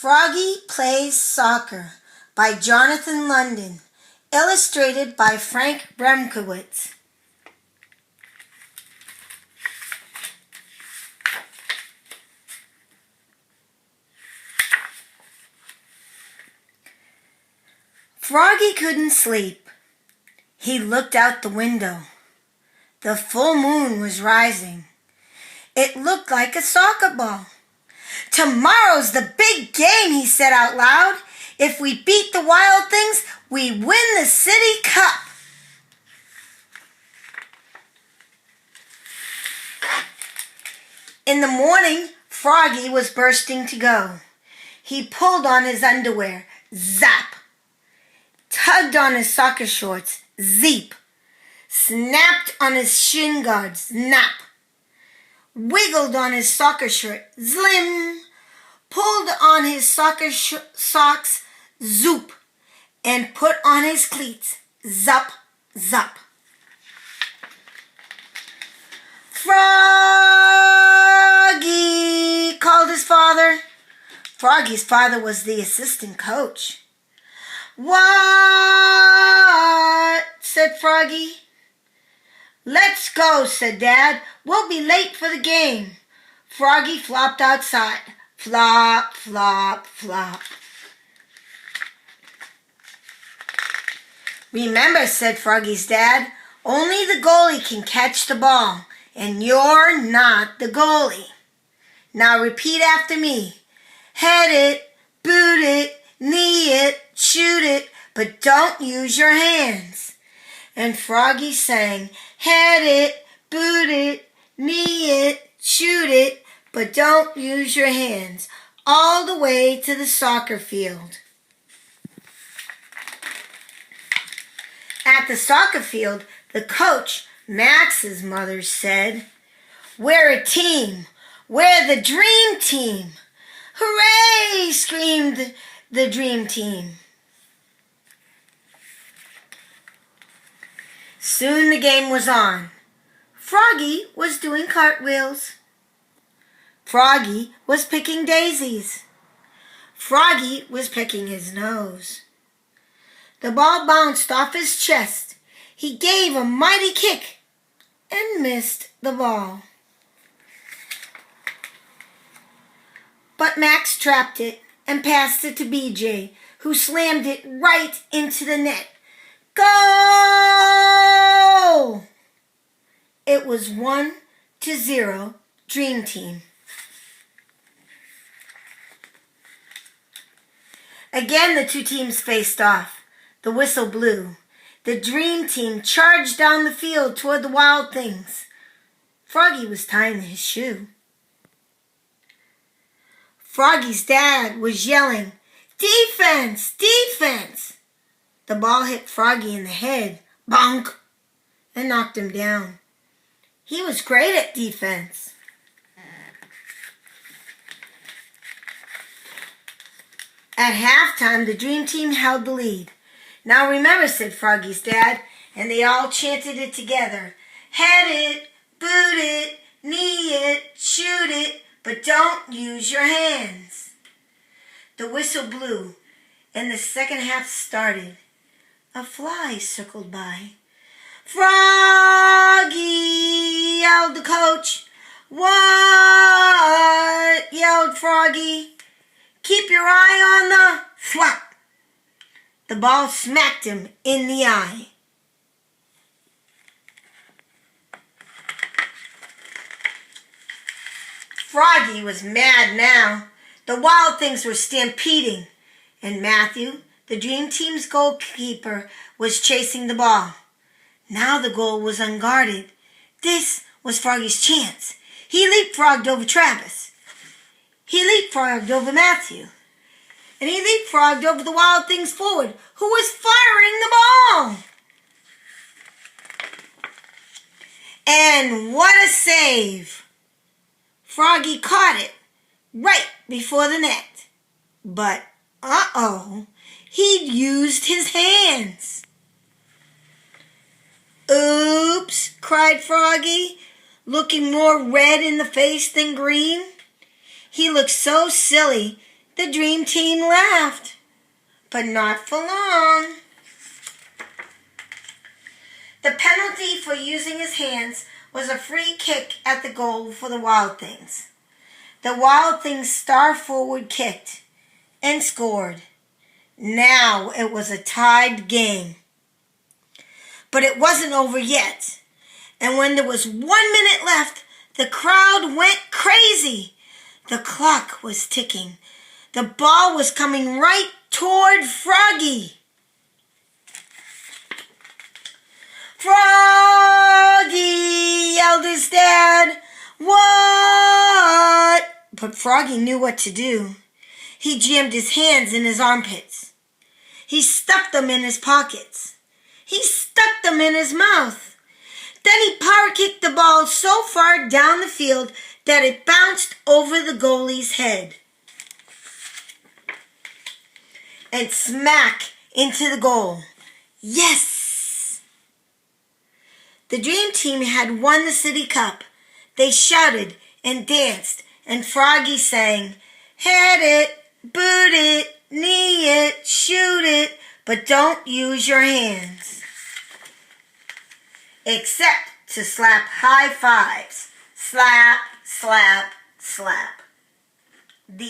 Froggy Plays Soccer by Jonathan London, illustrated by Frank Remkowitz. Froggy couldn't sleep. He looked out the window. The full moon was rising. It looked like a soccer ball. "Tomorrow's the big game," he said out loud. "If we beat the Wild Things, we win the City Cup." In the morning, Froggy was bursting to go. He pulled on his underwear, zap. Tugged on his soccer shorts, zeep. Snapped on his shin guards, snap. Wiggled on his soccer shirt, zlim. Pulled on his soccer socks, zoop. And put on his cleats, zup, zup. "Froggy!" called his father. Froggy's father was the assistant coach. "What?" said Froggy. "Let's go," said Dad. "We'll be late for the game." Froggy flopped outside. Flop, flop, flop. "Remember," said Froggy's dad, "only the goalie can catch the ball, and you're not the goalie. Now repeat after me. Head it, boot it, knee it, shoot it, but don't use your hands." And Froggy sang, "Head it, boot it, knee it, shoot it, but don't use your hands," all the way to the soccer field. At the soccer field, the coach, Max's mother, said, "We're a team. We're the dream team." "Hooray!" screamed the dream team. Soon the game was on. Froggy was doing cartwheels. Froggy was picking daisies. Froggy was picking his nose. The ball bounced off his chest. He gave a mighty kick and missed the ball. But Max trapped it and passed it to BJ, who slammed it right into the net. Goal! It was 1-0 Dream Team. Again the two teams faced off. The whistle blew. The Dream Team charged down the field toward the Wild Things. Froggy was tying his shoe. Froggy's dad was yelling, "Defense! Defense!" The ball hit Froggy in the head, bonk, and knocked him down. He was great at defense. At halftime, the Dream Team held the lead. "Now remember," said Froggy's dad, and they all chanted it together. "Head it, boot it, knee it, shoot it, but don't use your hands." The whistle blew, and the second half started. A fly circled by. "Froggy!" yelled the coach. "What?" yelled Froggy. "Keep your eye on the..." Flop! The ball smacked him in the eye. Froggy was mad now. The Wild Things were stampeding, and Matthew, the Dream Team's goalkeeper, was chasing the ball. Now the goal was unguarded. This was Froggy's chance. He leapfrogged over Travis. He leapfrogged over Matthew. And he leapfrogged over the Wild Things forward, who was firing the ball. And what a save! Froggy caught it right before the net. But, he'd used his hands. "Oops," cried Froggy, looking more red in the face than green. He looked so silly The dream team laughed, but not for long. The penalty for using his hands was a free kick at the goal for the Wild Things. The Wild Things star forward kicked and scored. Now it was a tied game. But it wasn't over yet. And when there was 1 minute left, the crowd went crazy. The clock was ticking. The ball was coming right toward Froggy. "Froggy!" yelled his dad. "What?" But Froggy knew what to do. He jammed his hands in his armpits. He stuffed them in his pockets. He stuck them in his mouth. Then he power kicked the ball so far down the field that it bounced over the goalie's head and smack into the goal. Yes! The Dream Team had won the City Cup. They shouted and danced, and Froggy sang, "Head it, boot it, knee it, shoot it, but don't use your hands. Except to slap high fives. Slap, slap, slap." The